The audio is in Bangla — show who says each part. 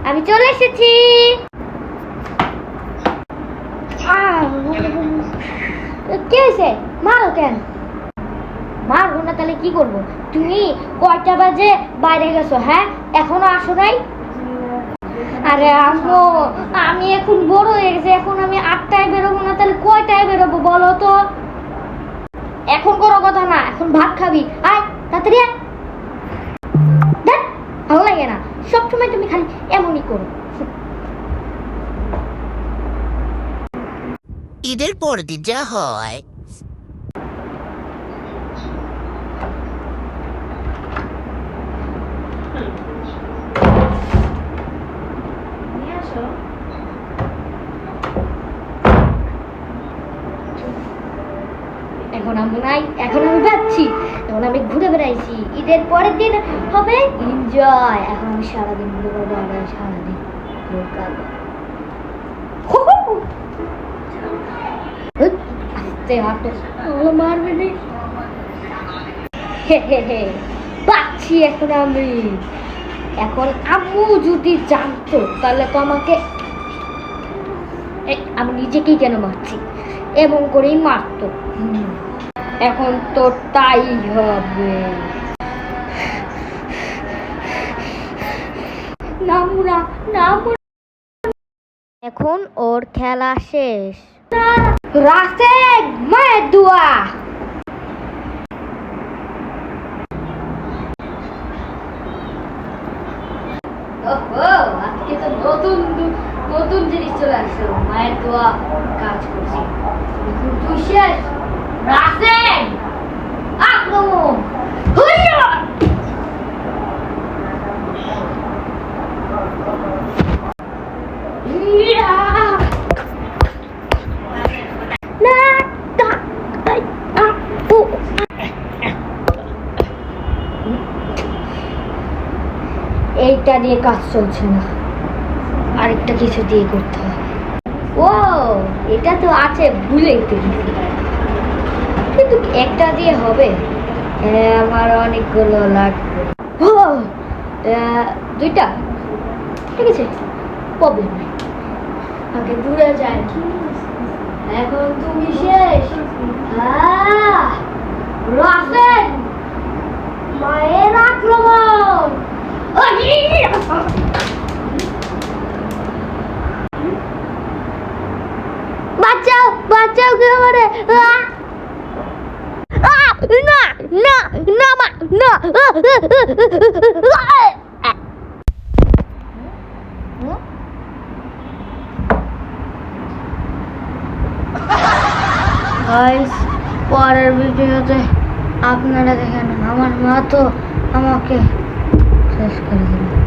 Speaker 1: আমি চলে এসেছি। কি হয়েছে? মারো কেন? মারবো না তাহলে কি করবো? তুমি কয়টা বাজে বাইরে গেছো? হ্যাঁ, এখনো আসো নাই? আরে আম্মু, আমি এখন বড় হয়ে গেছি, এখন আমি 8টায় বেরোবো না, তাহলে কয়টায় বেরোবো বলো তো? এখন কোনো কথা না, এখন ভাত খাবি, আয় তাড়াতাড়ি আয়। ভালো লাগে না, সবসময় তুমি খালি এমনই করো।
Speaker 2: ঈদের পর দিন যা হয়
Speaker 1: এখন আমি নাই, এখন আমি যাচ্ছি, এখন আমি ঘুরে বেড়াইছি। ঈদের পরের দিন হবে এনজয়। এখন আমি সারাদিন ঘুরে বেড়াবো, সারাদিন আস্তে হাঁটো, মারবে না। পাচ্ছি এখন আমি। এখন আম্মু যদি জানতো তাহলে তো আমাকে, আমি নিজেকেই কেন মারছি, এমন করেই মারতো। এখন তো তাই হবে। নামুরা নামু। এখন ওর খেলা শেষ। রাসেল মায়ের দোয়া। আজকে তো নতুন নতুন জিনিস চলে আসছে। মায়ের দোয়া কাজ করছে। তুই শেষ। রাসেল আক্রমণ। এইটা দিয়ে কাজ চলছে না, আরেকটা কিছু দিয়ে করতে হবে। ও, এটা তো আছে, ভুলে গেছি, কিন্তু একটা দিয়ে হবে। আমার অনেকগুলো লাগবে। ও, দুইটা ঠিক আছে, প্রবলেম নেই। আগে দূরে যায়। এখন তুমি শেষ। রাসেল মায়ের আক্রমণ। বাঁচাও বাঁচাও, কে আমারে? না না না মা না। গাইস, পরের ভিডিওতে আপনারা দেখেন আমার মা তো আমাকে শেষ করে দিল।